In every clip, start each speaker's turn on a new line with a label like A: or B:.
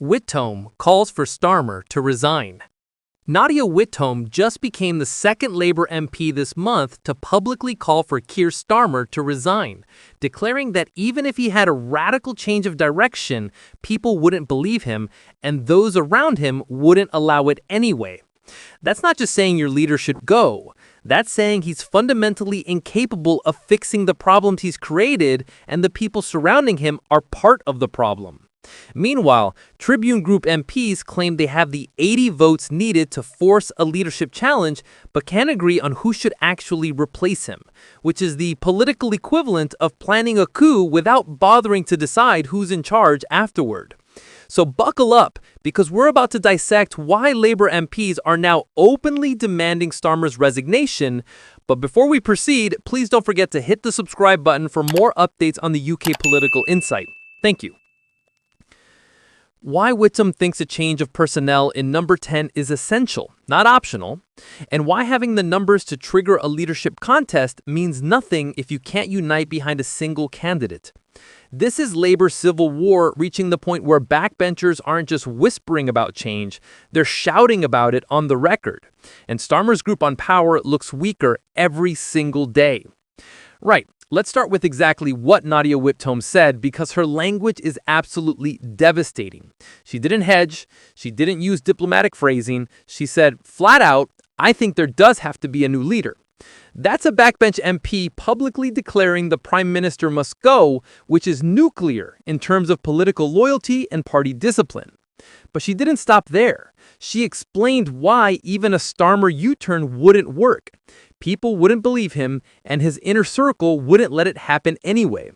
A: Whitcomb calls for Starmer to resign. Nadia Whitcomb just became the second Labour MP this month to publicly call for Keir Starmer to resign, declaring that even if he had a radical change of direction, people wouldn't believe him and those around him wouldn't allow it anyway. That's not just saying your leader should go. That's saying he's fundamentally incapable of fixing the problems he's created and the people surrounding him are part of the problem. Meanwhile, Tribune Group MPs claim they have the 80 votes needed to force a leadership challenge, but can't agree on who should actually replace him, which is the political equivalent of planning a coup without bothering to decide who's in charge afterward. So buckle up, because we're about to dissect why Labour MPs are now openly demanding Starmer's resignation. But before we proceed, please don't forget to hit the subscribe button for more updates on the UK political insight. Thank you. Why Whitcomb thinks a change of personnel in number 10 is essential, not optional, and why having the numbers to trigger a leadership contest means nothing if you can't unite behind a single candidate. This is Labour's civil war reaching the point where backbenchers aren't just whispering about change, they're shouting about it on the record. And Starmer's group on power looks weaker every single day. Right. Let's start with exactly what Nadia Whitcomb said, because her language is absolutely devastating. She didn't hedge. She didn't use diplomatic phrasing. She said, flat out, I think there does have to be a new leader. That's a backbench MP publicly declaring the Prime Minister must go, which is nuclear in terms of political loyalty and party discipline. But she didn't stop there. She explained why even a Starmer U-turn wouldn't work. People wouldn't believe him, and his inner circle wouldn't let it happen anyway.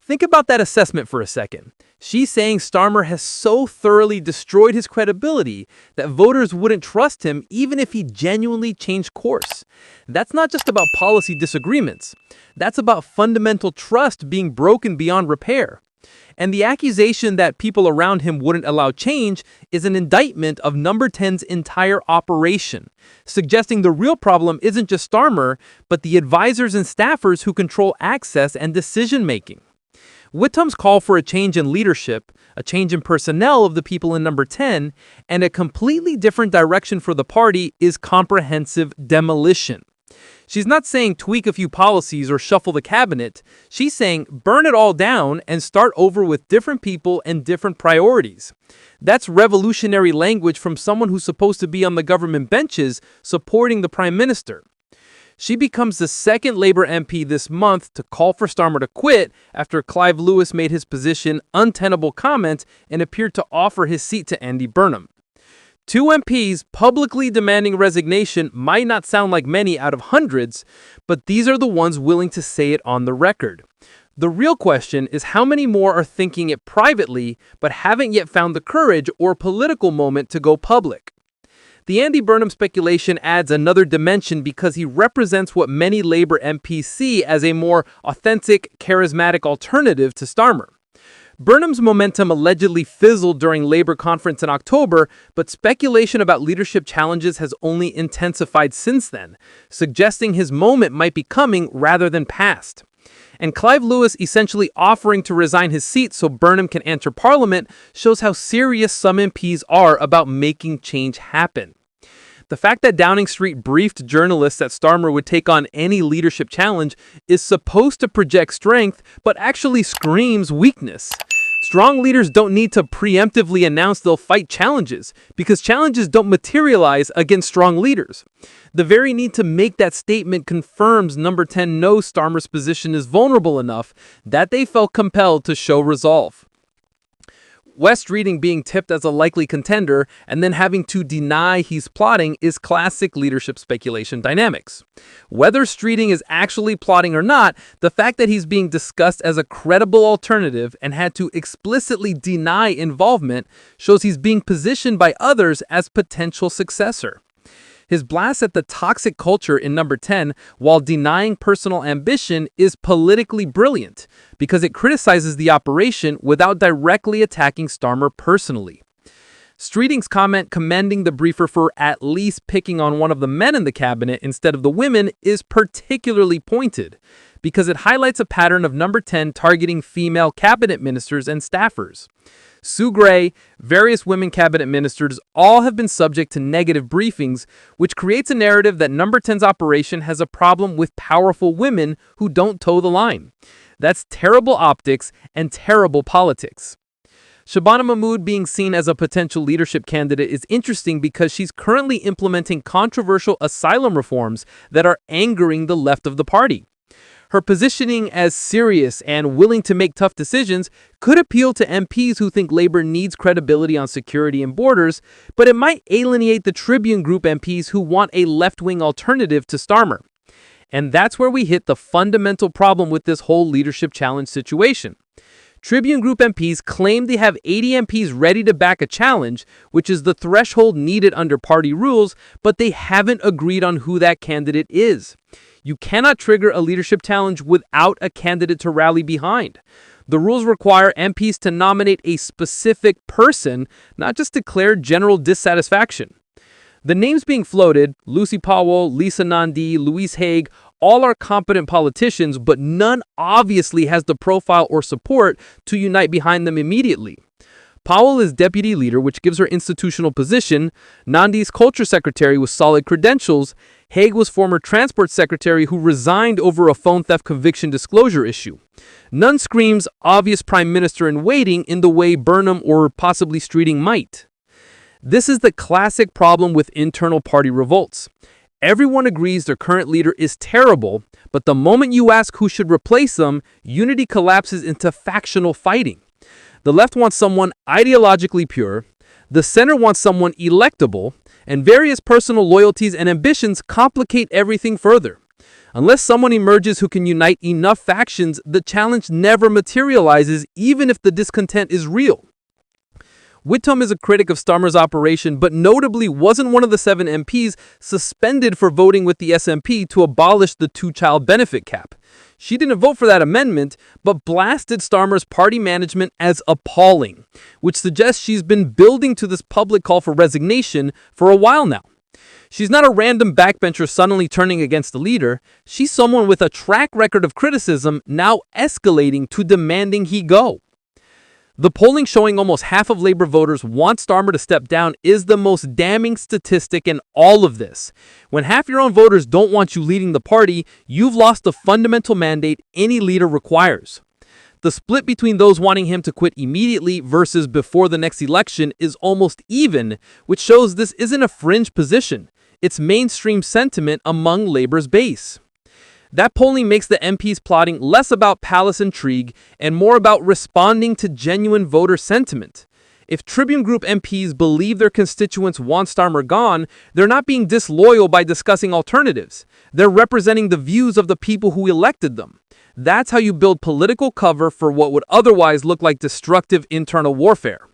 A: Think about that assessment for a second. She's saying Starmer has so thoroughly destroyed his credibility that voters wouldn't trust him even if he genuinely changed course. That's not just about policy disagreements. That's about fundamental trust being broken beyond repair. And the accusation that people around him wouldn't allow change is an indictment of Number 10's entire operation, suggesting the real problem isn't just Starmer, but the advisors and staffers who control access and decision-making. Whitcomb's call for a change in leadership, a change in personnel of the people in Number 10, and a completely different direction for the party is comprehensive demolition. She's not saying tweak a few policies or shuffle the cabinet. She's saying burn it all down and start over with different people and different priorities. That's revolutionary language from someone who's supposed to be on the government benches supporting the Prime Minister. She becomes the second Labour MP this month to call for Starmer to quit after Clive Lewis made his position untenable comment and appeared to offer his seat to Andy Burnham. Two MPs publicly demanding resignation might not sound like many out of hundreds, but these are the ones willing to say it on the record. The real question is how many more are thinking it privately but haven't yet found the courage or political moment to go public. The Andy Burnham speculation adds another dimension because he represents what many Labour MPs see as a more authentic, charismatic alternative to Starmer. Burnham's momentum allegedly fizzled during Labour conference in October, but speculation about leadership challenges has only intensified since then, suggesting his moment might be coming rather than past. And Clive Lewis essentially offering to resign his seat so Burnham can enter Parliament shows how serious some MPs are about making change happen. The fact that Downing Street briefed journalists that Starmer would take on any leadership challenge is supposed to project strength, but actually screams weakness. Strong leaders don't need to preemptively announce they'll fight challenges, because challenges don't materialize against strong leaders. The very need to make that statement confirms Number 10 knows Starmer's position is vulnerable enough that they felt compelled to show resolve. West Streeting being tipped as a likely contender and then having to deny he's plotting is classic leadership speculation dynamics. Whether Streeting is actually plotting or not, the fact that he's being discussed as a credible alternative and had to explicitly deny involvement shows he's being positioned by others as potential successor. His blast at the toxic culture in Number 10 while denying personal ambition is politically brilliant because it criticizes the operation without directly attacking Starmer personally. Streeting's comment commending the briefer for at least picking on one of the men in the cabinet instead of the women is particularly pointed. because it highlights a pattern of number 10 targeting female cabinet ministers and staffers. Sue Gray, various women cabinet ministers, all have been subject to negative briefings, which creates a narrative that number 10's operation has a problem with powerful women who don't toe the line. That's terrible optics and terrible politics. Shabana Mahmood being seen as a potential leadership candidate is interesting because she's currently implementing controversial asylum reforms that are angering the left of the party. Her positioning as serious and willing to make tough decisions could appeal to MPs who think Labour needs credibility on security and borders, but it might alienate the Tribune Group MPs who want a left-wing alternative to Starmer. And that's where we hit the fundamental problem with this whole leadership challenge situation. Tribune Group MPs claim they have 80 MPs ready to back a challenge, which is the threshold needed under party rules, but they haven't agreed on who that candidate is. You cannot trigger a leadership challenge without a candidate to rally behind. The rules require MPs to nominate a specific person, not just declare general dissatisfaction. The names being floated, Lucy Powell, Lisa Nandi, Louise Haig, all are competent politicians, but none obviously has the profile or support to unite behind them immediately. Powell is deputy leader, which gives her institutional position. Nandi's culture secretary with solid credentials. Haig was former transport secretary who resigned over a phone theft conviction disclosure issue. None screams obvious prime minister in waiting in the way Burnham or possibly Streeting might. This is the classic problem with internal party revolts. Everyone agrees their current leader is terrible, but the moment you ask who should replace them, unity collapses into factional fighting. The left wants someone ideologically pure, the center wants someone electable, and various personal loyalties and ambitions complicate everything further. Unless someone emerges who can unite enough factions, the challenge never materializes, even if the discontent is real. Whittam is a critic of Starmer's operation, but notably wasn't one of the 7 MPs suspended for voting with the SNP to abolish the 2-child benefit cap. She didn't vote for that amendment, but blasted Starmer's party management as appalling, which suggests she's been building to this public call for resignation for a while now. She's not a random backbencher suddenly turning against the leader. She's someone with a track record of criticism now escalating to demanding he go. The polling showing almost half of Labour voters want Starmer to step down is the most damning statistic in all of this. When half your own voters don't want you leading the party, you've lost the fundamental mandate any leader requires. The split between those wanting him to quit immediately versus before the next election is almost even, which shows this isn't a fringe position. It's mainstream sentiment among Labour's base. That polling makes the MPs plotting less about palace intrigue and more about responding to genuine voter sentiment. If Tribune Group MPs believe their constituents want Starmer gone, they're not being disloyal by discussing alternatives. They're representing the views of the people who elected them. That's how you build political cover for what would otherwise look like destructive internal warfare.